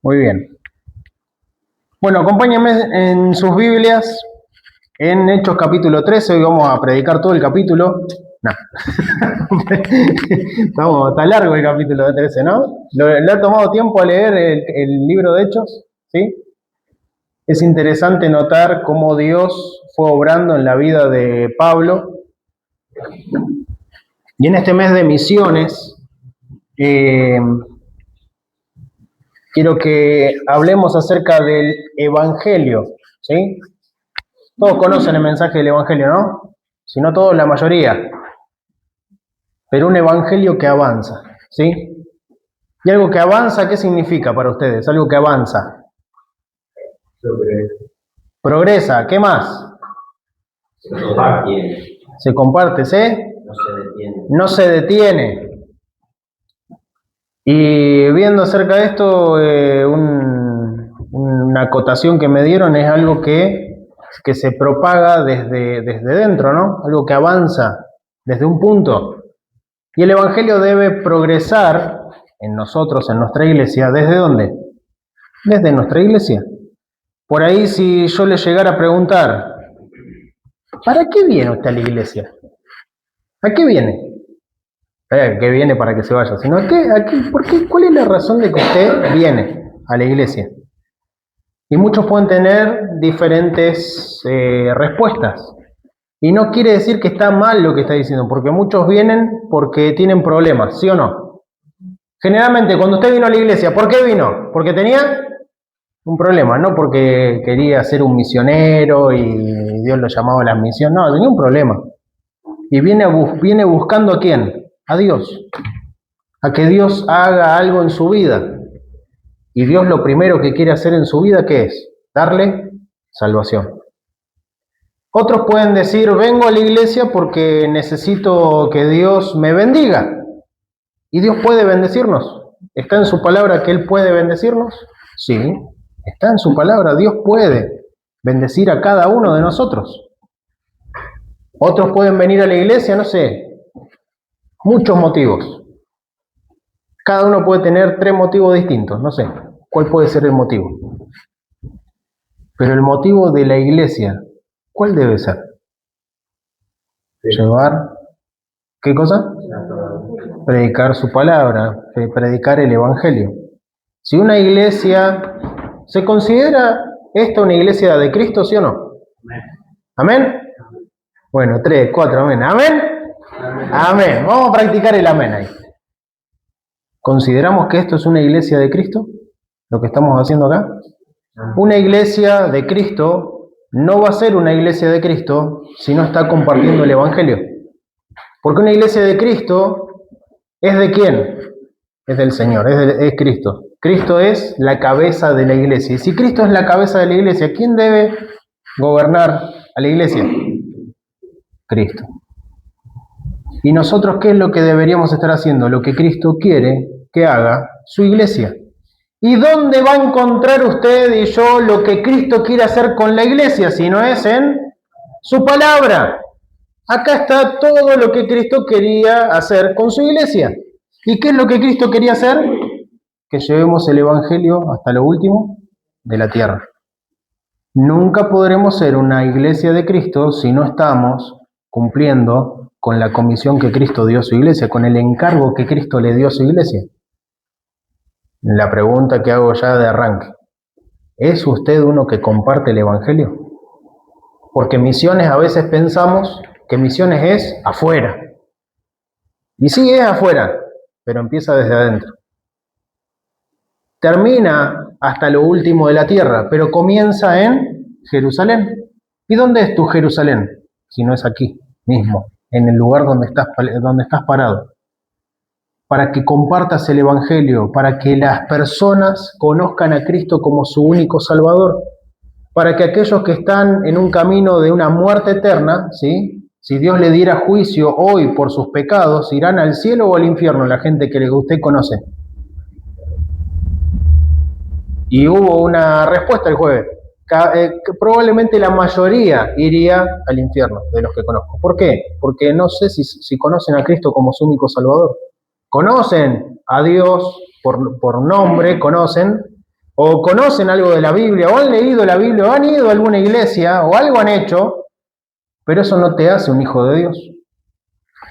Muy bien. Bueno, acompáñenme en sus Biblias en Hechos capítulo 13. Hoy vamos a predicar todo el capítulo. No. Está largo el capítulo de 13, ¿no? ¿Le ha tomado tiempo a leer el libro de Hechos? ¿Sí? Es interesante notar cómo Dios fue obrando en la vida de Pablo. Y en este mes de misiones, quiero que hablemos acerca del Evangelio, ¿sí? Todos conocen el mensaje del Evangelio, ¿no? Si no todos, la mayoría. Pero un Evangelio que avanza, ¿sí? Y algo que avanza, ¿qué significa para ustedes? Algo que avanza. Progresa, ¿qué más? Se comparte, ¿sí? No se detiene. Y viendo acerca de esto, una acotación que me dieron es algo que se propaga desde dentro, ¿no? Algo que avanza desde un punto. Y el Evangelio debe progresar en nosotros, en nuestra iglesia. ¿Desde dónde? Desde nuestra iglesia. Por ahí, si yo le llegara a preguntar, ¿para qué viene usted a la iglesia? ¿A qué viene? ¿Qué viene para que se vaya? Sino, ¿por qué? ¿Cuál es la razón de que usted viene a la iglesia? Y muchos pueden tener diferentes respuestas. Y no quiere decir que está mal lo que está diciendo, porque muchos vienen porque tienen problemas, ¿sí o no? Generalmente, cuando usted vino a la iglesia, ¿por qué vino? Porque tenía un problema, no porque quería ser un misionero y Dios lo llamaba a la misión, no, tenía un problema. Y viene buscando ¿a quién? A Dios. A que Dios haga algo en su vida. Y Dios lo primero que quiere hacer en su vida, ¿qué es? Darle salvación. Otros pueden decir, vengo a la iglesia porque necesito que Dios me bendiga. ¿Y Dios puede bendecirnos? ¿Está en su palabra que Él puede bendecirnos? Sí, está en su palabra. Dios puede bendecir a cada uno de nosotros. Otros pueden venir a la iglesia, no sé, muchos motivos. Cada uno puede tener 3 motivos distintos, no sé cuál puede ser el motivo. Pero el motivo de la iglesia, ¿cuál debe ser? Sí. Llevar, ¿qué cosa? Predicar su palabra, predicar el Evangelio. Si una iglesia, ¿se considera esta una iglesia de Cristo, sí o no? ¿Amén? Bueno, 3, 4, amén. ¿Amén? Amén. Vamos a practicar el amén ahí. ¿Consideramos que esto es una iglesia de Cristo? ¿Lo que estamos haciendo acá? Una iglesia de Cristo no va a ser una iglesia de Cristo si no está compartiendo el Evangelio. Porque una iglesia de Cristo ¿es de quién? Es del Señor, es Cristo. Cristo es la cabeza de la iglesia. Y si Cristo es la cabeza de la iglesia, ¿quién debe gobernar a la iglesia? Cristo. ¿Y nosotros qué es lo que deberíamos estar haciendo? Lo que Cristo quiere que haga su iglesia. ¿Y dónde va a encontrar usted y yo lo que Cristo quiere hacer con la iglesia? Si no es en su palabra. Acá está todo lo que Cristo quería hacer con su iglesia. ¿Y qué es lo que Cristo quería hacer? Que llevemos el Evangelio hasta lo último de la tierra. Nunca podremos ser una iglesia de Cristo si no estamos cumpliendo con la comisión que Cristo dio a su iglesia, con el encargo que Cristo le dio a su iglesia. La pregunta que hago ya de arranque, ¿es usted uno que comparte el Evangelio? Porque misiones a veces pensamos que misiones es afuera. Y sí es afuera, pero empieza desde adentro. Termina hasta lo último de la tierra, pero comienza en Jerusalén. ¿Y dónde es tu Jerusalén? Si no es aquí mismo, en el lugar donde estás parado. Para que compartas el Evangelio, para que las personas conozcan a Cristo como su único Salvador, para que aquellos que están en un camino de una muerte eterna, ¿sí? Si Dios le diera juicio hoy por sus pecados, ¿irán al cielo o al infierno la gente que usted conoce? Y hubo una respuesta el jueves. probablemente la mayoría iría al infierno de los que conozco. ¿Por qué? Porque no sé si conocen a Cristo como su único Salvador. Conocen a Dios por nombre, o conocen algo de la Biblia, o han leído la Biblia, o han ido a alguna iglesia, o algo han hecho, pero eso no te hace un hijo de Dios.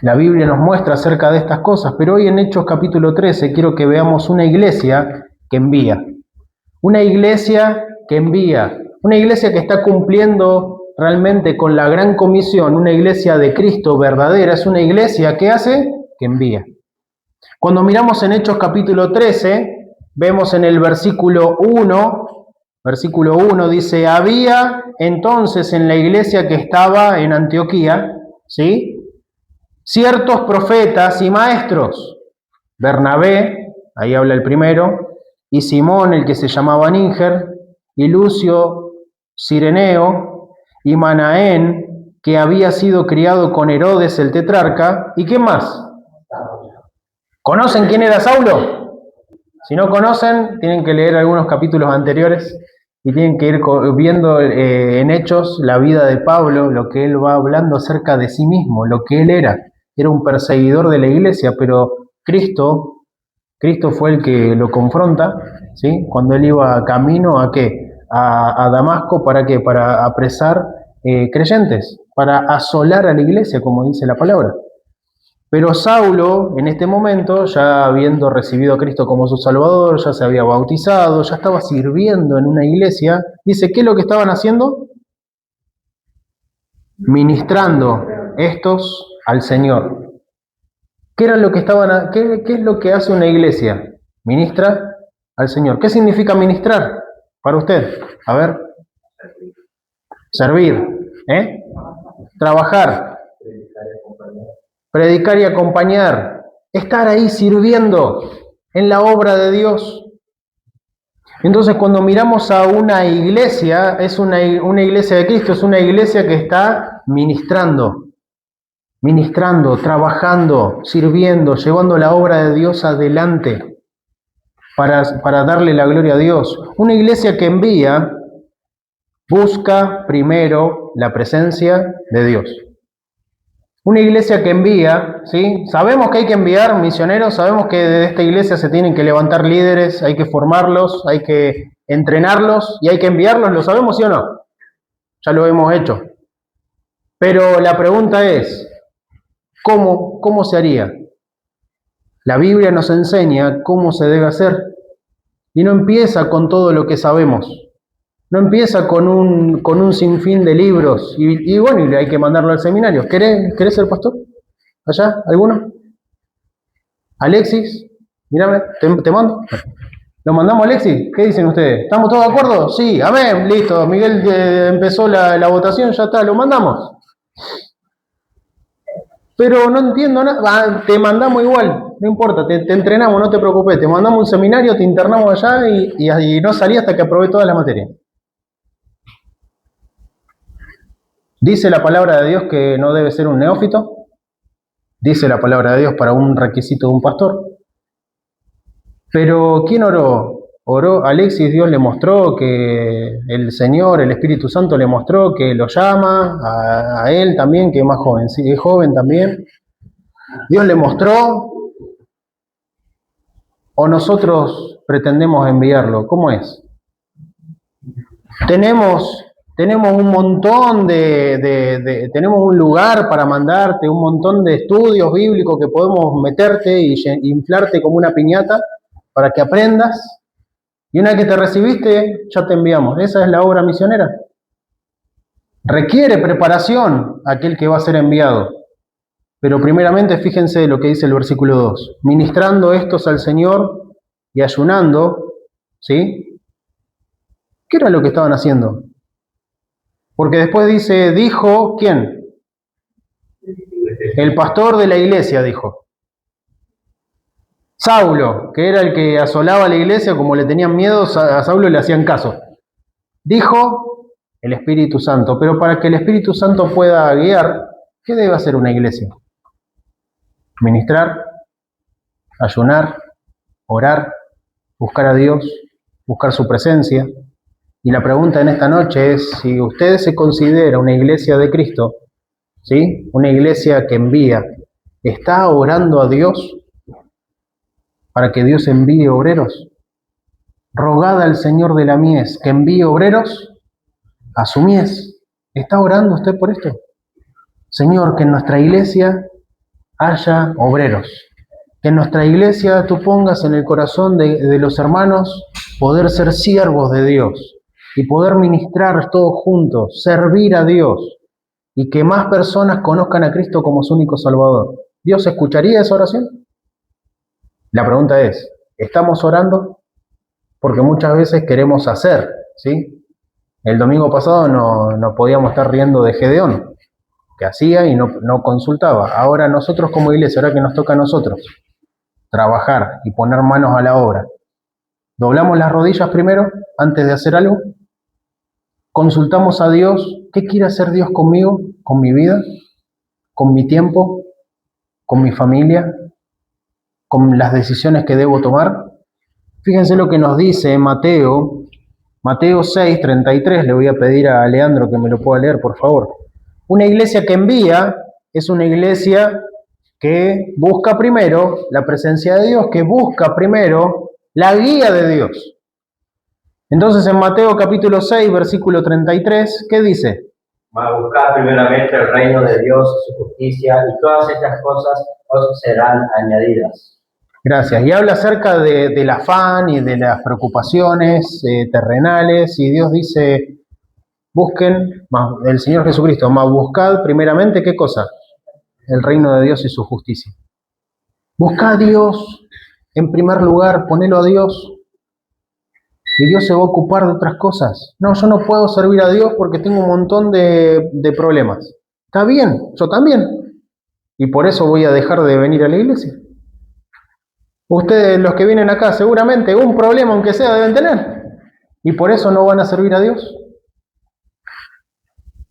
La Biblia nos muestra acerca de estas cosas, pero hoy en Hechos capítulo 13 quiero que veamos una iglesia que envía. Una iglesia que envía. Una iglesia que está cumpliendo realmente con la gran comisión. Una iglesia de Cristo verdadera. Es una iglesia que hace, que envía. Cuando miramos en Hechos capítulo 13, vemos en el versículo 1 dice, había entonces en la iglesia que estaba en Antioquía, ¿sí?, ciertos profetas y maestros, Bernabé, ahí habla el primero, y Simón, el que se llamaba Níger, y Lucio Cireneo, y Manaén, que había sido criado con Herodes el tetrarca, ¿y qué más? ¿Conocen quién era Saulo? Si no conocen, tienen que leer algunos capítulos anteriores y tienen que ir viendo en Hechos la vida de Pablo, lo que él va hablando acerca de sí mismo, lo que él era. Era un perseguidor de la iglesia, pero Cristo fue el que lo confronta, ¿sí?, cuando él iba camino ¿a qué? A Damasco, ¿para qué? Para apresar creyentes, para asolar a la iglesia, como dice la palabra. Pero Saulo, en este momento, ya habiendo recibido a Cristo como su Salvador, ya se había bautizado, ya estaba sirviendo en una iglesia, dice, ¿qué es lo que estaban haciendo? Ministrando estos al Señor. ¿Qué era lo que estaban? ¿Qué es lo que hace una iglesia? Ministra al Señor. ¿Qué significa ministrar para usted? A ver. Servir. Trabajar. Predicar y acompañar. Estar ahí sirviendo en la obra de Dios. Entonces, cuando miramos a una iglesia, es una iglesia de Cristo, es una iglesia que está ministrando, trabajando, sirviendo, llevando la obra de Dios adelante para darle la gloria a Dios. Una iglesia que envía busca primero la presencia de Dios. Una iglesia que envía, ¿sí? Sabemos que hay que enviar misioneros, sabemos que de esta iglesia se tienen que levantar líderes, hay que formarlos, hay que entrenarlos y hay que enviarlos, ¿lo sabemos, sí o no? Ya lo hemos hecho. Pero la pregunta es, ¿cómo se haría? La Biblia nos enseña cómo se debe hacer y no empieza con todo lo que sabemos. No empieza con un sinfín de libros y bueno, y hay que mandarlo al seminario. ¿Querés ser pastor? ¿Allá? ¿Alguno? ¿Alexis? Mírame, te mando. ¿Lo mandamos, Alexis? ¿Qué dicen ustedes? ¿Estamos todos de acuerdo? Sí, amén, listo. Miguel empezó la votación, ya está, lo mandamos. Pero no entiendo nada. Te mandamos igual, no importa, te entrenamos, no te preocupes. Te mandamos un seminario, te internamos allá y no salí hasta que aprobé todas las materias. ¿Dice la palabra de Dios que no debe ser un neófito? Dice la palabra de Dios para un requisito de un pastor. Pero ¿quién oró? Oró Alexis, Dios le mostró que el Señor, el Espíritu Santo le mostró que lo llama, a él también, que es más joven, sí, es joven también. Dios le mostró, o nosotros pretendemos enviarlo. ¿Cómo es? Tenemos un montón tenemos un lugar para mandarte, un montón de estudios bíblicos que podemos meterte y inflarte como una piñata para que aprendas. Y una vez que te recibiste, ya te enviamos. Esa es la obra misionera. Requiere preparación aquel que va a ser enviado. Pero primeramente fíjense lo que dice el versículo 2. Ministrando estos al Señor y ayunando, ¿sí? ¿Qué era lo que estaban haciendo? Porque después dijo, ¿quién? El pastor de la iglesia dijo. Saulo, que era el que asolaba la iglesia, como le tenían miedo, a Saulo le hacían caso. Dijo el Espíritu Santo, pero para que el Espíritu Santo pueda guiar, ¿qué debe hacer una iglesia? Ministrar, ayunar, orar, buscar a Dios, buscar su presencia. Y la pregunta en esta noche es si usted se considera una iglesia de Cristo, ¿sí? Una iglesia que envía, ¿está orando a Dios para que Dios envíe obreros? Rogad al Señor de la mies que envíe obreros a su mies. ¿Está orando usted por esto? Señor, que en nuestra iglesia haya obreros. Que en nuestra iglesia tú pongas en el corazón de los hermanos poder ser siervos de Dios y poder ministrar todos juntos, servir a Dios y que más personas conozcan a Cristo como su único Salvador. ¿Dios escucharía esa oración? La pregunta es, ¿estamos orando? Porque muchas veces queremos hacer, ¿sí? El domingo pasado no podíamos estar riendo de Gedeón, que hacía y no consultaba. Ahora nosotros como iglesia, ahora que nos toca a nosotros trabajar y poner manos a la obra, ¿doblamos las rodillas primero antes de hacer algo? ¿Consultamos a Dios? ¿Qué quiere hacer Dios conmigo, con mi vida, con mi tiempo, con mi familia, con las decisiones que debo tomar? Fíjense lo que nos dice Mateo 6:33, le voy a pedir a Leandro que me lo pueda leer, por favor. Una iglesia que envía es una iglesia que busca primero la presencia de Dios, que busca primero la guía de Dios. Entonces en Mateo capítulo 6, versículo 33, ¿qué dice? Mas buscad primeramente el reino de Dios y su justicia, y todas estas cosas os serán añadidas. Gracias. Y habla acerca del afán y de las preocupaciones terrenales, y Dios dice, busquen, el Señor Jesucristo, mas buscad primeramente, ¿qué cosa? El reino de Dios y su justicia. Buscad a Dios en primer lugar, ponelo a Dios, y Dios se va a ocupar de otras cosas. No, yo no puedo servir a Dios porque tengo un montón de problemas. Está bien, yo también. Y por eso voy a dejar de venir a la iglesia. Ustedes, los que vienen acá, seguramente un problema, aunque sea, deben tener. Y por eso no van a servir a Dios.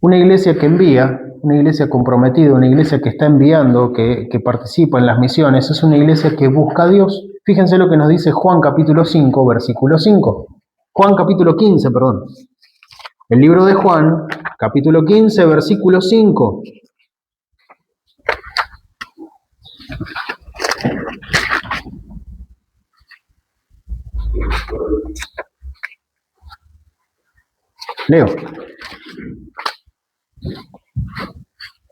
Una iglesia que envía, una iglesia comprometida, una iglesia que está enviando, que participa en las misiones, es una iglesia que busca a Dios. Fíjense lo que nos dice Juan capítulo 5, versículo 5. Juan capítulo 15, perdón. El libro de Juan, capítulo 15, versículo 5. Leo.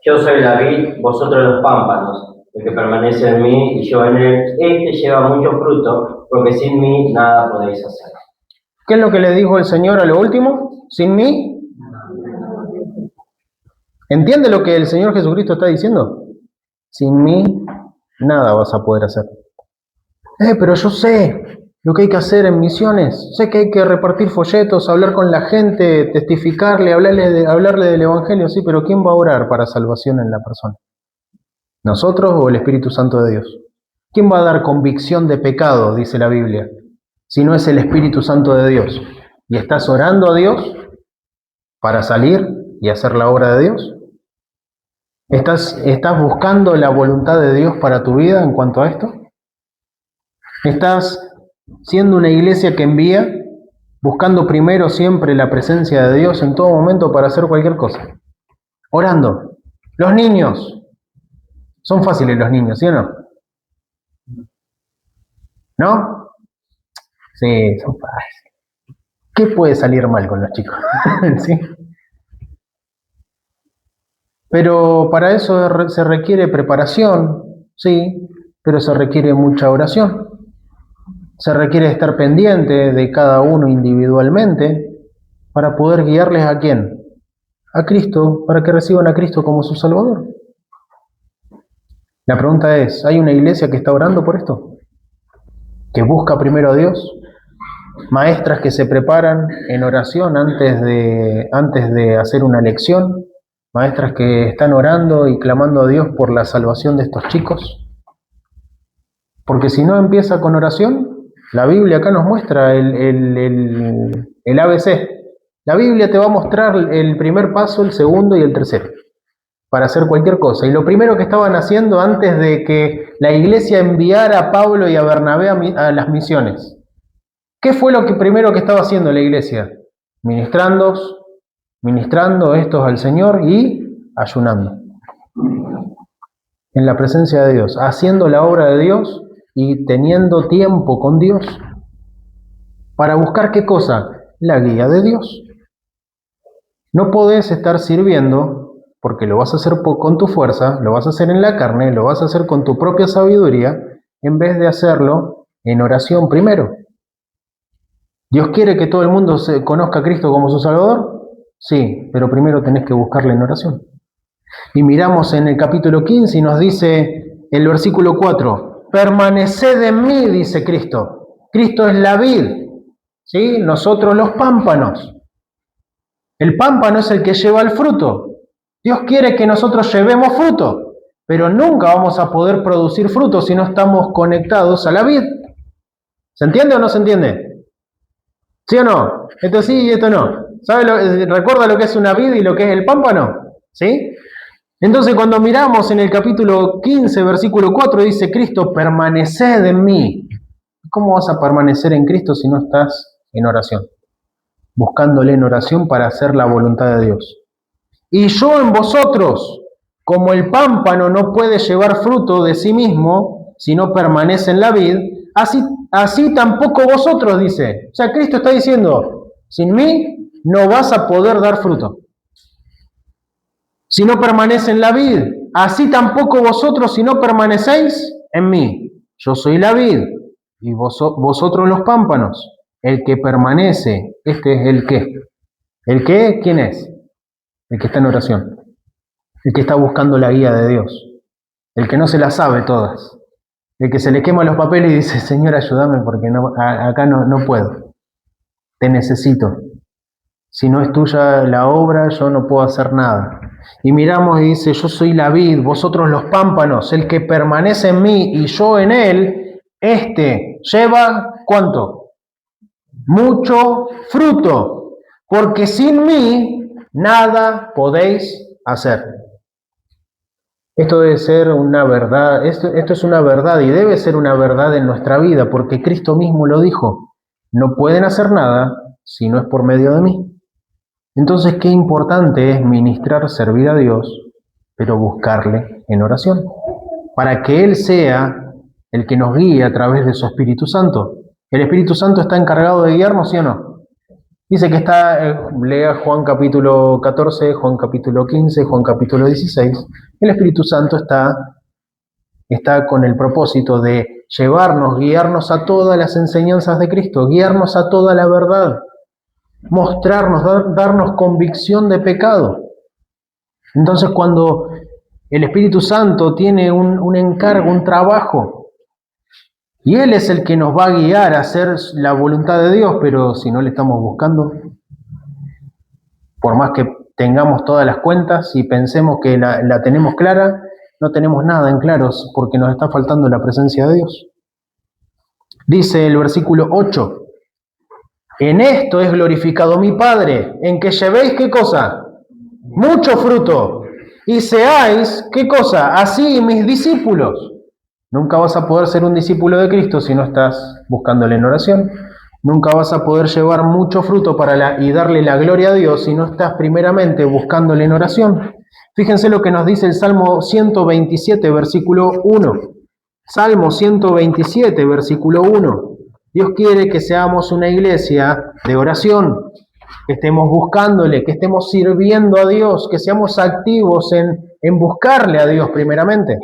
Yo soy la vid, vosotros los pámpanos. El que permanece en mí y yo en él, este lleva mucho fruto, porque sin mí nada podéis hacer. ¿Qué es lo que le dijo el Señor a lo último? ¿Sin mí? ¿Entiende lo que el Señor Jesucristo está diciendo? Sin mí nada vas a poder hacer. Pero yo sé lo que hay que hacer en misiones. Sé que hay que repartir folletos, hablar con la gente, testificarle, hablarle del Evangelio, sí, pero ¿quién va a orar para salvación en la persona? ¿Nosotros o el Espíritu Santo de Dios? ¿Quién va a dar convicción de pecado, dice la Biblia, si no es el Espíritu Santo de Dios? ¿Y estás orando a Dios para salir y hacer la obra de Dios? ¿Estás buscando la voluntad de Dios para tu vida en cuanto a esto? ¿Estás siendo una iglesia que envía, buscando primero siempre la presencia de Dios en todo momento para hacer cualquier cosa? Orando. Los niños. Son fáciles los niños, ¿sí o no? ¿No? Sí, son fáciles. ¿Qué puede salir mal con los chicos? ¿Sí? Pero para eso se requiere preparación, sí, pero se requiere mucha oración. Se requiere estar pendiente de cada uno individualmente para poder guiarles ¿a quién? A Cristo, para que reciban a Cristo como su Salvador. La pregunta es, ¿hay una iglesia que está orando por esto? ¿Que busca primero a Dios? Maestras que se preparan en oración antes de hacer una lección, maestras que están orando y clamando a Dios por la salvación de estos chicos. Porque si no empieza con oración, la Biblia acá nos muestra el ABC. La Biblia te va a mostrar el primer paso, el segundo y el tercero, para hacer cualquier cosa. Y lo primero que estaban haciendo antes de que la iglesia enviara a Pablo y a Bernabé a las misiones, ¿qué fue lo primero que estaba haciendo la iglesia? ministrando estos al Señor y ayunando. En la presencia de Dios, haciendo la obra de Dios y teniendo tiempo con Dios para buscar ¿qué cosa? La guía de Dios. No podés estar sirviendo porque lo vas a hacer con tu fuerza, lo vas a hacer en la carne, lo vas a hacer con tu propia sabiduría, en vez de hacerlo en oración primero. ¿Dios quiere que todo el mundo conozca a Cristo como su Salvador? Sí, pero primero tenés que buscarle en oración. Y miramos en el capítulo 15 y nos dice el versículo 4, permaneced en mí, dice Cristo. Cristo es la vid, ¿sí? Nosotros los pámpanos. El pámpano es el que lleva el fruto. Dios quiere que nosotros llevemos fruto, pero nunca vamos a poder producir fruto si no estamos conectados a la vid. ¿Se entiende o no se entiende? ¿Sí o no? Esto sí y esto no. ¿Recuerda lo que es una vid y lo que es el pámpano? ¿Sí? Entonces cuando miramos en el capítulo 15, versículo 4, dice Cristo, permaneced en mí. ¿Cómo vas a permanecer en Cristo si no estás en oración? Buscándole en oración para hacer la voluntad de Dios. Y yo en vosotros, como el pámpano no puede llevar fruto de sí mismo si no permanece en la vid, así tampoco vosotros, dice. O sea, Cristo está diciendo, sin mí no vas a poder dar fruto. Si no permanece en la vid, así tampoco vosotros si no permanecéis en mí. Yo soy la vid y vosotros los pámpanos. El que permanece, este es el qué. ¿El qué? ¿Quién es? El que está en oración. El que está buscando la guía de Dios. El que no se las sabe todas. El que se le quema los papeles y dice, Señor, ayúdame porque acá no puedo. Te necesito. Si no es tuya la obra, yo no puedo hacer nada. Y miramos y dice, yo soy la vid, vosotros los pámpanos, el que permanece en mí y yo en él, este lleva, ¿cuánto? Mucho fruto, porque sin mí nada podéis hacer. Esto debe ser una verdad, esto es una verdad y debe ser una verdad en nuestra vida, porque Cristo mismo lo dijo, no pueden hacer nada si no es por medio de mí. Entonces, qué importante es ministrar, servir a Dios, pero buscarle en oración, para que Él sea el que nos guíe a través de su Espíritu Santo. ¿El Espíritu Santo está encargado de guiarnos, sí o no? Dice que lea Juan capítulo 14, Juan capítulo 15, Juan capítulo 16. El Espíritu Santo está con el propósito de llevarnos, guiarnos a todas las enseñanzas de Cristo, guiarnos a toda la verdad, mostrarnos, darnos convicción de pecado. Entonces cuando el Espíritu Santo tiene un encargo, un trabajo, y Él es el que nos va a guiar a hacer la voluntad de Dios, pero si no le estamos buscando, por más que tengamos todas las cuentas y pensemos que la tenemos clara, no tenemos nada en claro porque nos está faltando la presencia de Dios. Dice el versículo 8, en esto es glorificado mi Padre, en que llevéis, ¿qué cosa? Mucho fruto, y seáis, ¿qué cosa? Así mis discípulos. Nunca vas a poder ser un discípulo de Cristo si no estás buscándole en oración. Nunca vas a poder llevar mucho fruto y darle la gloria a Dios si no estás primeramente buscándole en oración. Fíjense lo que nos dice el Salmo 127, versículo 1. Salmo 127, versículo 1. Dios quiere que seamos una iglesia de oración, que estemos buscándole, que estemos sirviendo a Dios, que seamos activos en buscarle a Dios primeramente.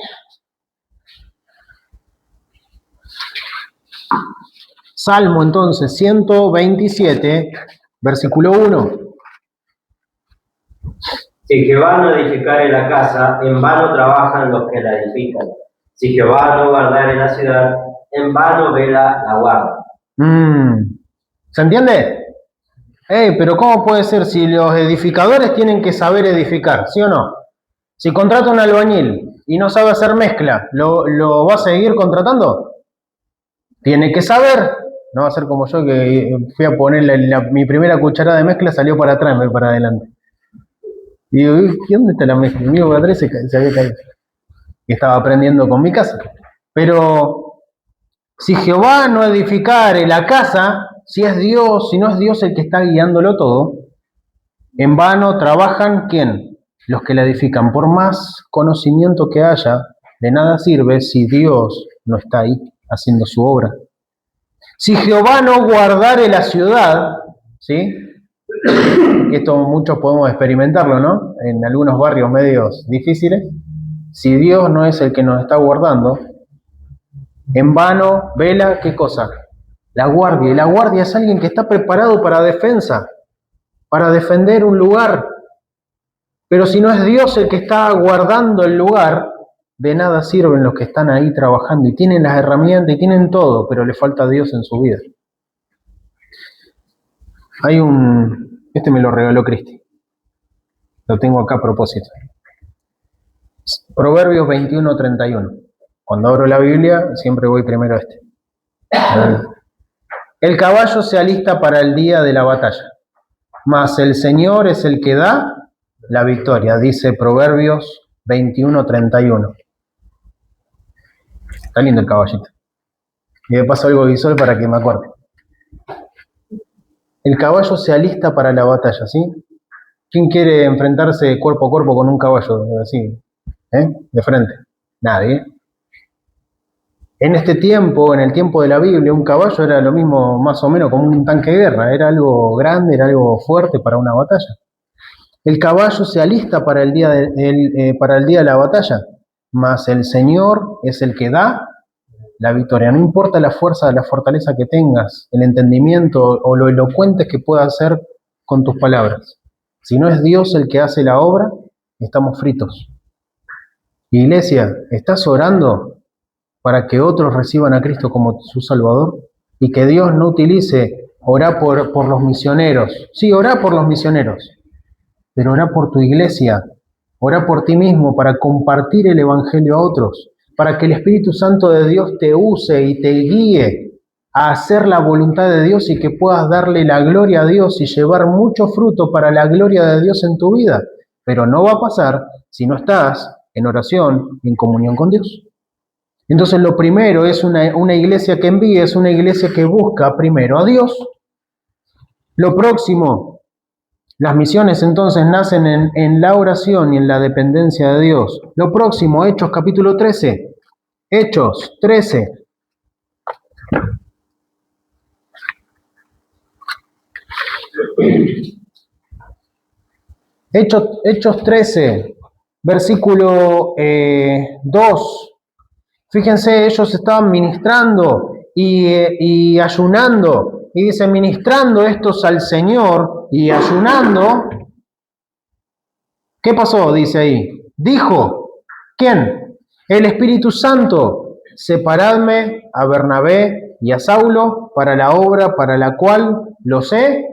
Salmo entonces 127, versículo 1. Si Jehová no edificare la casa, en vano trabajan los que la edifican. Si Jehová no guardare la ciudad, en vano vela la guarda. ¿Se entiende? Pero ¿cómo puede ser si los edificadores tienen que saber edificar, sí o no? Si contrata un albañil y no sabe hacer mezcla, ¿lo va a seguir contratando? Tiene que saber. No va a ser como yo que fui a poner mi primera cucharada de mezcla, salió para atrás en vez de para adelante. Y digo, ¿dónde está la mezcla? Mi amigo Padre se había caído. Y estaba aprendiendo con mi casa. Pero si Jehová no edificare la casa, Si es Dios, si no es Dios el que está guiándolo todo, en vano trabajan, ¿quién? Los que la edifican. Por más conocimiento que haya, de nada sirve si Dios no está ahí haciendo su obra. Si Jehová no guardare la ciudad, ¿sí? Esto muchos podemos experimentarlo, ¿no? En algunos barrios medios difíciles. Si Dios no es el que nos está guardando, en vano vela, ¿qué cosa? La guardia. Y la guardia es alguien que está preparado para defensa, para defender un lugar. Pero si no es Dios el que está guardando el lugar, de nada sirven los que están ahí trabajando y tienen las herramientas y tienen todo, pero le falta Dios en su vida. Este me lo regaló Cristi. Lo tengo acá a propósito. Proverbios 21:31. Cuando abro la Biblia, siempre voy primero a este. El caballo se alista para el día de la batalla, mas el Señor es el que da la victoria, dice Proverbios 21:31. Está lindo el caballito. Y de paso algo visual para que me acuerde. El caballo se alista para la batalla, ¿sí? ¿Quién quiere enfrentarse cuerpo a cuerpo con un caballo así, de frente? Nadie. En este tiempo, en el tiempo de la Biblia, un caballo era lo mismo más o menos como un tanque de guerra. Era algo grande, era algo fuerte para una batalla. El caballo se alista para el día de la batalla, mas el Señor es el que da la victoria. No importa la fuerza, la fortaleza que tengas, el entendimiento o lo elocuente que puedas ser con tus palabras. Si no es Dios el que hace la obra, estamos fritos. Iglesia, ¿estás orando para que otros reciban a Cristo como su Salvador? Y que Dios no utilice orar por los misioneros. Sí, orá por los misioneros, pero orá por tu iglesia, orá por ti mismo para compartir el Evangelio a otros, para que el Espíritu Santo de Dios te use y te guíe a hacer la voluntad de Dios y que puedas darle la gloria a Dios y llevar mucho fruto para la gloria de Dios en tu vida. Pero no va a pasar si no estás en oración y en comunión con Dios. Entonces lo primero es una iglesia que envíe, es una iglesia que busca primero a Dios. Lo próximo, las misiones entonces nacen en la oración y en la dependencia de Dios. Lo próximo, Hechos capítulo 13. Hechos 13. Hechos 13, versículo 2. Fíjense, ellos estaban ministrando y ayunando. Y dice, ministrando estos al Señor y ayunando. ¿Qué pasó? Dice ahí. Dijo, ¿quién? El Espíritu Santo, separadme a Bernabé y a Saulo para la obra para la cual los he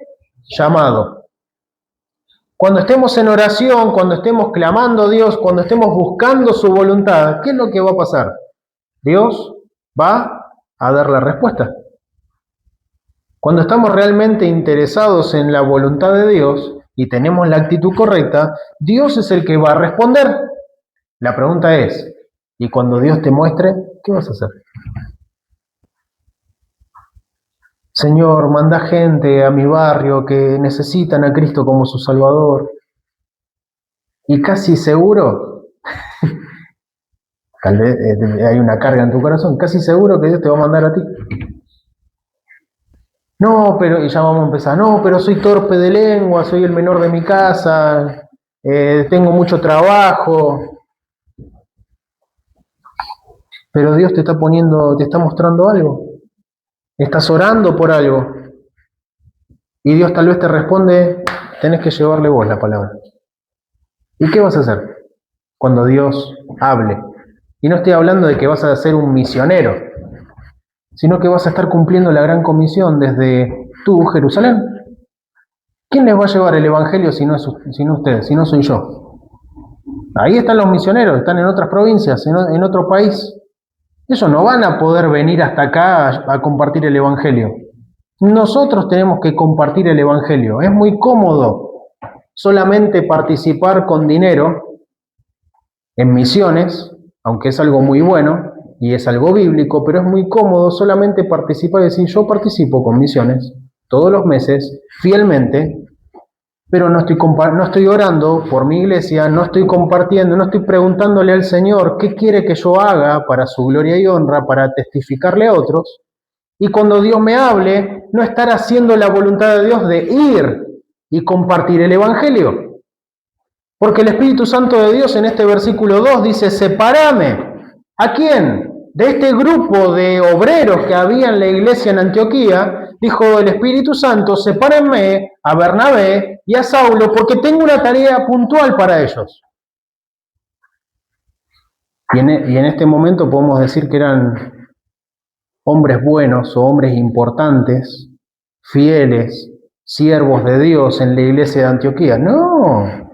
llamado. Cuando estemos en oración, cuando estemos clamando a Dios, cuando estemos buscando su voluntad, ¿qué es lo que va a pasar? Dios va a dar la respuesta. Cuando estamos realmente interesados en la voluntad de Dios y tenemos la actitud correcta, Dios es el que va a responder. La pregunta es, ¿y cuando Dios te muestre, qué vas a hacer? Señor, manda gente a mi barrio que necesitan a Cristo como su Salvador. Y casi seguro, tal vez hay una carga en tu corazón, casi seguro que Dios te va a mandar a ti. No, pero, y ya vamos a empezar, no, pero soy torpe de lengua, soy el menor de mi casa, tengo mucho trabajo. Pero Dios te está mostrando algo. Estás orando por algo. Y Dios tal vez te responde, tenés que llevarle vos la palabra. ¿Y qué vas a hacer cuando Dios hable? Y no estoy hablando de que vas a ser un misionero, sino que vas a estar cumpliendo la gran comisión desde tu Jerusalén. ¿Quién les va a llevar el Evangelio si no ustedes, si no soy yo? Ahí están los misioneros, están en otras provincias, en otro país. Ellos no van a poder venir hasta acá a compartir el Evangelio. Nosotros tenemos que compartir el Evangelio. Es muy cómodo solamente participar con dinero en misiones, aunque es algo muy bueno y es algo bíblico, pero es muy cómodo solamente participar y decir, yo participo con misiones. todos los meses, fielmente, pero no estoy orando por mi iglesia, no estoy compartiendo, no estoy preguntándole al Señor qué quiere que yo haga para su gloria y honra, para testificarle a otros. Y cuando Dios me hable, no estar haciendo la voluntad de Dios de ir y compartir el Evangelio. Porque el Espíritu Santo de Dios en este versículo 2 dice, sepárame. ¿A quién? De este grupo de obreros que había en la iglesia en Antioquía, dijo el Espíritu Santo, sepárenme a Bernabé y a Saulo porque tengo una tarea puntual para ellos. Y en este momento podemos decir que eran hombres buenos o hombres importantes, fieles, siervos de Dios en la iglesia de Antioquía. No,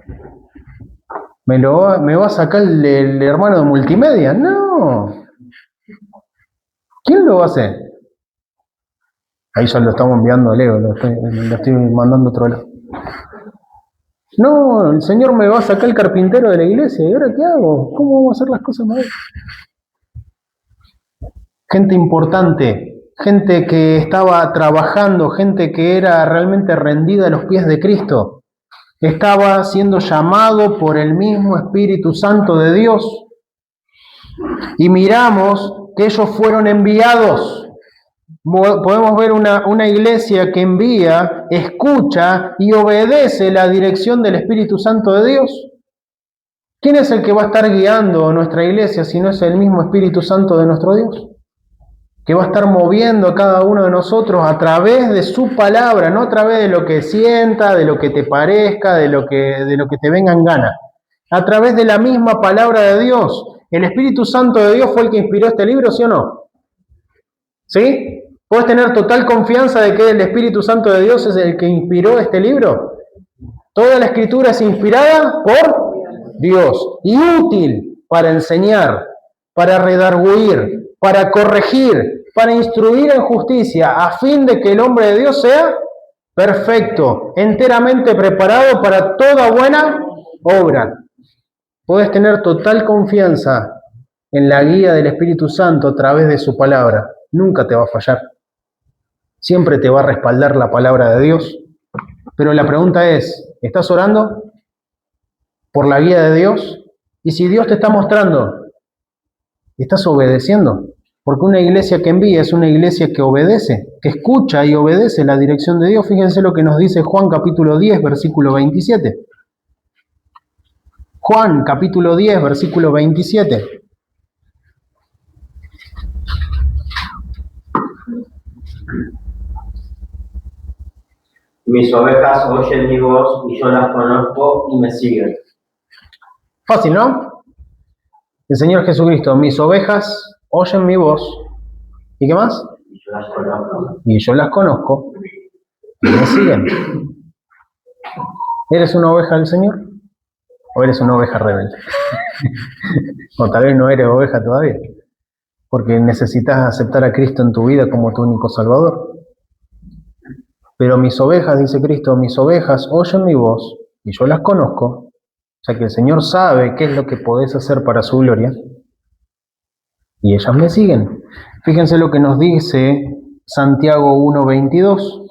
¿me va a sacar el hermano de multimedia? No. ¿Quién lo va a hacer? Ahí ya lo estamos enviando a Leo, lo estoy mandando a otro lado. No, el Señor me va a sacar el carpintero de la iglesia. ¿Y ahora qué hago? ¿Cómo vamos a hacer las cosas más? Gente importante, gente que estaba trabajando, gente que era realmente rendida a los pies de Cristo. Estaba siendo llamado por el mismo Espíritu Santo de Dios. Y miramos que ellos fueron enviados. Podemos ver una iglesia que envía, escucha y obedece la dirección del Espíritu Santo de Dios. ¿Quién es el que va a estar guiando nuestra iglesia si no es el mismo Espíritu Santo de nuestro Dios? Que va a estar moviendo a cada uno de nosotros a través de su palabra, no a través de lo que sienta, de lo que te parezca, de lo que te venga en gana. A través de la misma palabra de Dios. ¿El Espíritu Santo de Dios fue el que inspiró este libro, sí o no? ¿Sí? ¿Puedes tener total confianza de que el Espíritu Santo de Dios es el que inspiró este libro? Toda la Escritura es inspirada por Dios y útil para enseñar, para redarguir, para corregir, para instruir en justicia, a fin de que el hombre de Dios sea perfecto, enteramente preparado para toda buena obra. Puedes tener total confianza en la guía del Espíritu Santo a través de su palabra. Nunca te va a fallar. Siempre te va a respaldar la palabra de Dios. Pero la pregunta es, ¿estás orando por la guía de Dios? Y si Dios te está mostrando, ¿estás obedeciendo? Porque una iglesia que envía es una iglesia que obedece, que escucha y obedece la dirección de Dios. Fíjense lo que nos dice Juan capítulo 10, versículo 27. Juan capítulo 10, versículo 27. Mis ovejas oyen mi voz y yo las conozco y me siguen. Fácil, ¿no? El Señor Jesucristo, mis ovejas oyen mi voz. ¿Y qué más? Y yo las conozco. Y yo las conozco y me siguen. ¿Eres una oveja del Señor? ¿O eres una oveja rebelde? O tal vez no eres oveja todavía, porque necesitas aceptar a Cristo en tu vida como tu único Salvador. Pero mis ovejas, dice Cristo, mis ovejas oyen mi voz y yo las conozco. O sea que el Señor sabe qué es lo que podés hacer para su gloria y ellas me siguen. Fíjense lo que nos dice Santiago 1:22.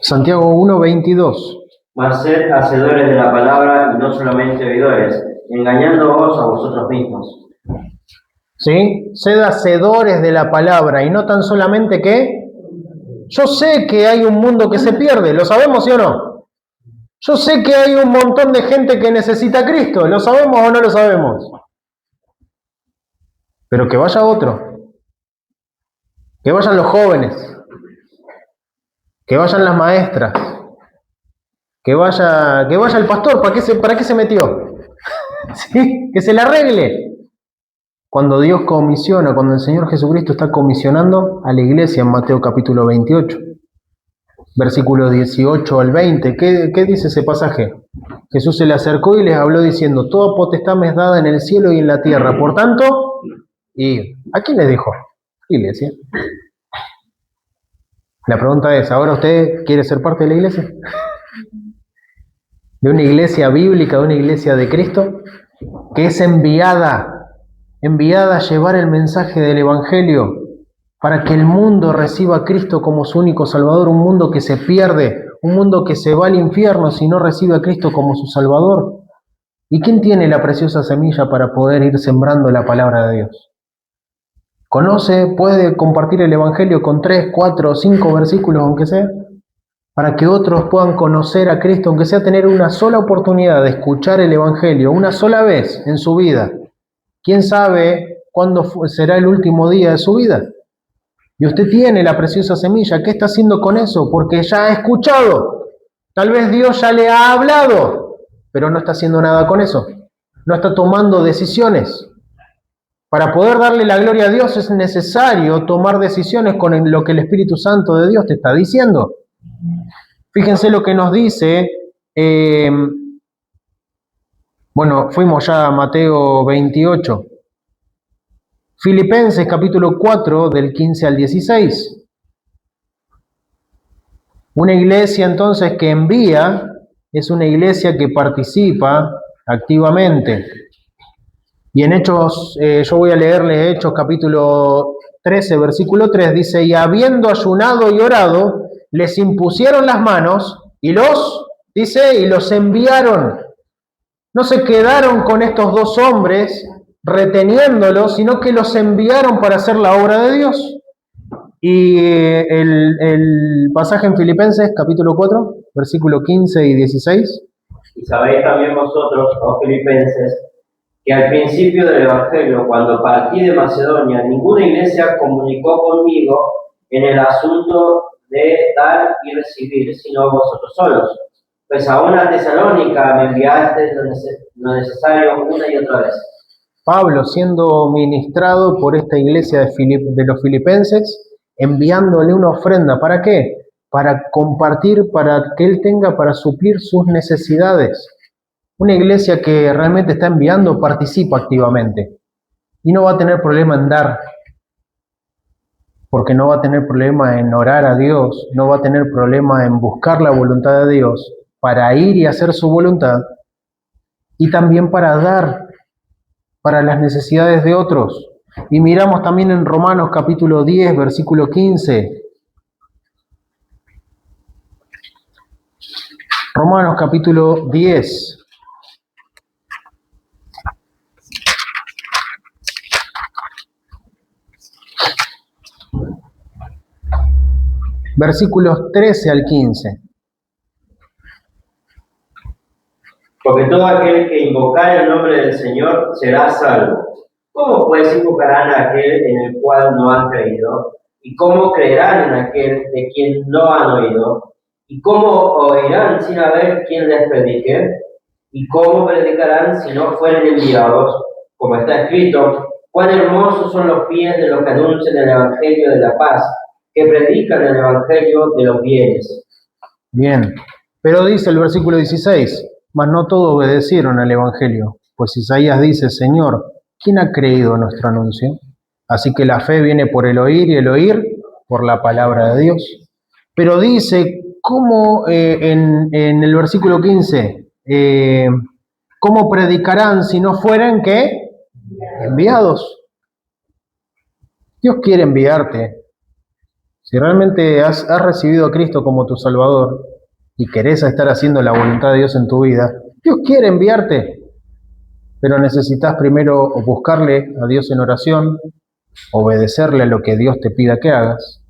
Santiago 1:22. Mas sed hacedores de la palabra y no solamente oidores, engañándoos a vosotros mismos. ¿Sí? Sed hacedores de la palabra y no tan solamente que... Yo sé que hay un mundo que se pierde, ¿lo sabemos sí o no? Yo sé que hay un montón de gente que necesita a Cristo, ¿lo sabemos o no lo sabemos? Pero que vaya otro, que vayan los jóvenes, que vayan las maestras, que vaya el pastor. ¿Para qué se metió? ¿Sí? Que se le arregle. Cuando Dios comisiona, cuando el Señor Jesucristo está comisionando a la iglesia en Mateo capítulo 28, versículos 18 al 20, ¿qué dice ese pasaje? Jesús se le acercó y les habló diciendo, toda potestad me es dada en el cielo y en la tierra, por tanto, ¿y a quién le dijo? Iglesia. La pregunta es, ¿ahora usted quiere ser parte de la iglesia? ¿De una iglesia bíblica, de una iglesia de Cristo? Que es enviada a llevar el mensaje del Evangelio para que el mundo reciba a Cristo como su único Salvador, un mundo que se pierde, un mundo que se va al infierno si no recibe a Cristo como su Salvador. ¿Y quién tiene la preciosa semilla para poder ir sembrando la palabra de Dios? ¿Conoce, puede compartir el Evangelio con 3, 4 o 5 versículos, aunque sea? Para que otros puedan conocer a Cristo, aunque sea tener una sola oportunidad de escuchar el Evangelio, una sola vez en su vida. ¿Quién sabe cuándo será el último día de su vida? Y usted tiene la preciosa semilla. ¿Qué está haciendo con eso? Porque ya ha escuchado. Tal vez Dios ya le ha hablado, pero no está haciendo nada con eso. No está tomando decisiones. Para poder darle la gloria a Dios es necesario tomar decisiones con lo que el Espíritu Santo de Dios te está diciendo. Fíjense lo que nos dice, fuimos ya a Mateo 28. Filipenses capítulo 4 del 15 al 16. Una iglesia entonces que envía es una iglesia que participa activamente. Y en Hechos, yo voy a leerle Hechos capítulo 13, versículo 3, dice, y habiendo ayunado y orado, les impusieron las manos y los enviaron. No se quedaron con estos dos hombres reteniéndolos, sino que los enviaron para hacer la obra de Dios. Y el pasaje en Filipenses, capítulo 4, versículo 15 y 16. Y sabéis también vosotros, oh filipenses, que al principio del Evangelio, cuando partí de Macedonia, ninguna iglesia comunicó conmigo en el asunto de dar y recibir, sino vosotros solos. Pues aún a Tesalónica me enviaste lo necesario una y otra vez. Pablo, siendo ministrado por esta iglesia de los filipenses, enviándole una ofrenda. ¿Para qué? Para compartir, para que él tenga para suplir sus necesidades. Una iglesia que realmente está enviando participa activamente y no va a tener problema en dar, porque no va a tener problema en orar a Dios, no va a tener problema en buscar la voluntad de Dios para ir y hacer su voluntad, y también para dar para las necesidades de otros. Y miramos también en Romanos capítulo 10, versículo 15. Romanos capítulo 10. Versículos 13 al 15. Porque todo aquel que invocare el nombre del Señor será salvo. ¿Cómo pues invocarán a aquel en el cual no han creído? ¿Y cómo creerán en aquel de quien no han oído? ¿Y cómo oirán sin haber quien les predique? ¿Y cómo predicarán si no fueren enviados? Como está escrito, cuán hermosos son los pies de los que anuncian el Evangelio de la paz, que predican el Evangelio de los bienes. Bien, pero dice el versículo 16, mas no todos obedecieron al Evangelio, pues Isaías dice, Señor, ¿quién ha creído a nuestro anuncio? Así que la fe viene por el oír y el oír por la palabra de Dios. Pero dice, ¿cómo en el versículo 15? ¿Cómo predicarán si no fueran ¿qué? Enviados. Dios quiere enviarte. Si realmente has recibido a Cristo como tu Salvador y querés estar haciendo la voluntad de Dios en tu vida, Dios quiere enviarte. Pero necesitas primero buscarle a Dios en oración, obedecerle a lo que Dios te pida que hagas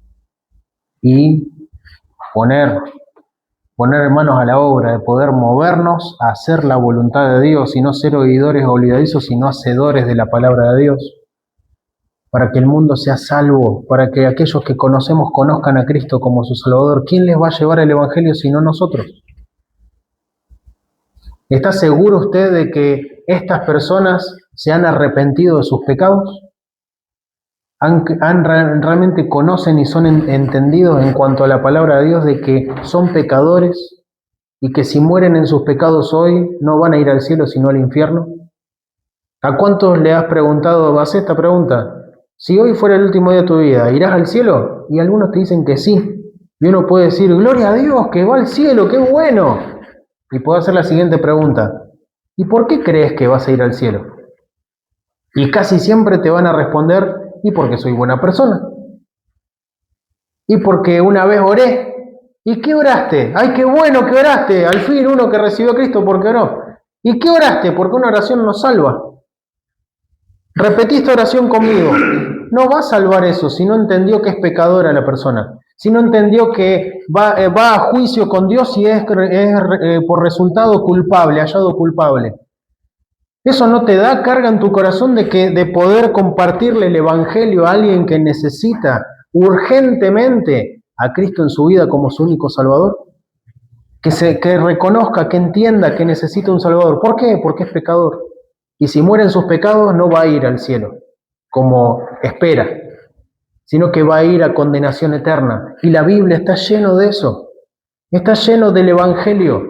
y poner manos a la obra de poder movernos a hacer la voluntad de Dios y no ser oidores olvidadizos, sino hacedores de la palabra de Dios, para que el mundo sea salvo, para que aquellos que conocemos conozcan a Cristo como su Salvador. ¿Quién les va a llevar el Evangelio sino nosotros? ¿Está seguro usted de que estas personas se han arrepentido de sus pecados? ¿Realmente conocen y son entendidos en cuanto a la palabra de Dios de que son pecadores y que si mueren en sus pecados hoy no van a ir al cielo sino al infierno? ¿A cuántos le has preguntado, haz esta pregunta? Si hoy fuera el último día de tu vida, ¿irás al cielo? Y algunos te dicen que sí. Y uno puede decir, gloria a Dios, que va al cielo, qué bueno. Y puedo hacer la siguiente pregunta, ¿y por qué crees que vas a ir al cielo? Y casi siempre te van a responder, y porque soy buena persona. Y porque una vez oré. ¿Y qué oraste? ¡Ay, qué bueno que oraste! Al fin uno que recibió a Cristo porque oró. ¿Y qué oraste? Porque una oración nos salva. Repetí esta oración conmigo. No va a salvar eso si no entendió que es pecadora la persona. Si no entendió que va a juicio con Dios y es por resultado culpable, hallado culpable. Eso no te da carga en tu corazón de poder compartirle el Evangelio a alguien que necesita urgentemente a Cristo en su vida como su único Salvador. Que reconozca, que entienda que necesita un Salvador. ¿Por qué? Porque es pecador. Y si muere en sus pecados no va a ir al cielo, como espera, sino que va a ir a condenación eterna. Y la Biblia está lleno de eso. Está lleno del Evangelio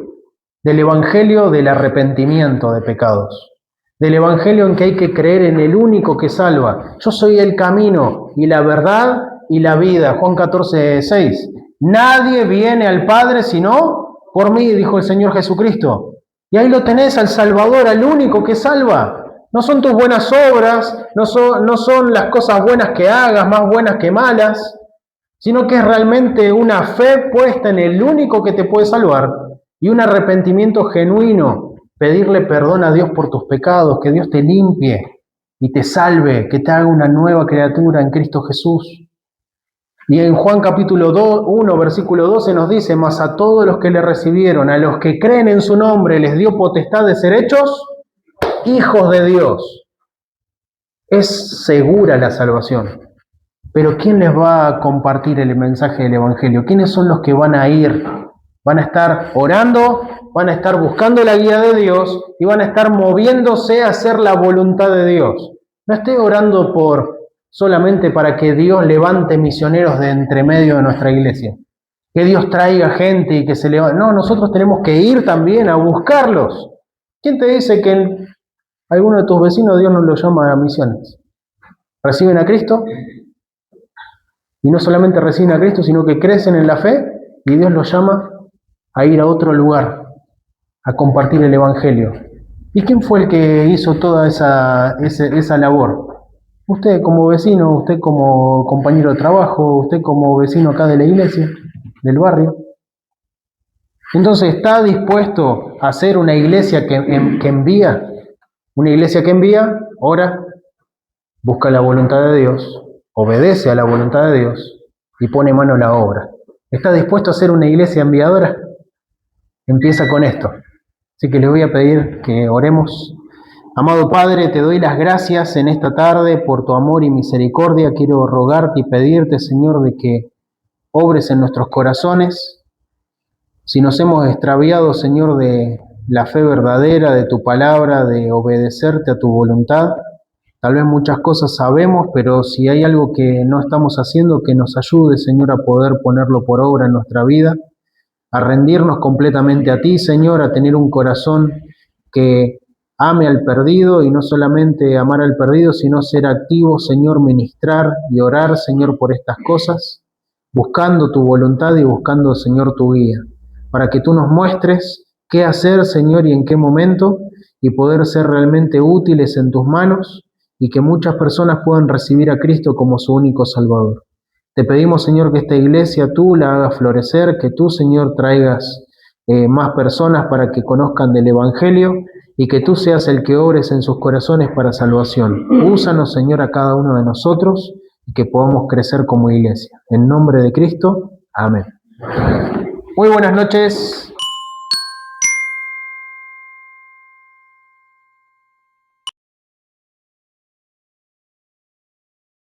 del arrepentimiento de pecados. Del Evangelio en que hay que creer en el único que salva. Yo soy el camino y la verdad y la vida. Juan 14:6. Nadie viene al Padre sino por mí, dijo el Señor Jesucristo. Y ahí lo tenés al Salvador, al único que salva. No son tus buenas obras, no son las cosas buenas que hagas, más buenas que malas, sino que es realmente una fe puesta en el único que te puede salvar y un arrepentimiento genuino. Pedirle perdón a Dios por tus pecados, que Dios te limpie y te salve, que te haga una nueva criatura en Cristo Jesús. Y en Juan capítulo 1, versículo 12 nos dice, mas a todos los que le recibieron, a los que creen en su nombre, les dio potestad de ser hechos hijos de Dios. Es segura la salvación. Pero ¿quién les va a compartir el mensaje del Evangelio? ¿Quiénes son los que van a ir? Van a estar orando, van a estar buscando la guía de Dios y van a estar moviéndose a hacer la voluntad de Dios. No estoy orando solamente para que Dios levante misioneros de entre medio de nuestra iglesia. Que Dios traiga gente y que se levante. No, nosotros tenemos que ir también a buscarlos. ¿Quién te dice que alguno de tus vecinos Dios no los llama a misiones? ¿Reciben a Cristo? Y no solamente reciben a Cristo, sino que crecen en la fe y Dios los llama a ir a otro lugar, a compartir el Evangelio. ¿Y quién fue el que hizo toda esa labor? Usted como vecino, usted como compañero de trabajo, usted como vecino acá de la iglesia, del barrio. Entonces, ¿está dispuesto a ser una iglesia que envía? Una iglesia que envía, ora, busca la voluntad de Dios, obedece a la voluntad de Dios y pone mano a la obra. ¿Está dispuesto a ser una iglesia enviadora? Empieza con esto. Así que les voy a pedir que oremos. Amado Padre, te doy las gracias en esta tarde por tu amor y misericordia. Quiero rogarte y pedirte, Señor, de que obres en nuestros corazones. Si nos hemos extraviado, Señor, de la fe verdadera, de tu palabra, de obedecerte a tu voluntad, tal vez muchas cosas sabemos, pero si hay algo que no estamos haciendo, que nos ayude, Señor, a poder ponerlo por obra en nuestra vida, a rendirnos completamente a ti, Señor, a tener un corazón que ame al perdido y no solamente amar al perdido, sino ser activo, Señor, ministrar y orar, Señor, por estas cosas, buscando tu voluntad y buscando, Señor, tu guía, para que tú nos muestres qué hacer, Señor, y en qué momento, y poder ser realmente útiles en tus manos y que muchas personas puedan recibir a Cristo como su único Salvador. Te pedimos, Señor, que esta iglesia tú la hagas florecer, que tú, Señor, traigas más personas para que conozcan del Evangelio y que tú seas el que obres en sus corazones para salvación. Úsanos, Señor, a cada uno de nosotros y que podamos crecer como iglesia. En nombre de Cristo, amén. Muy buenas noches.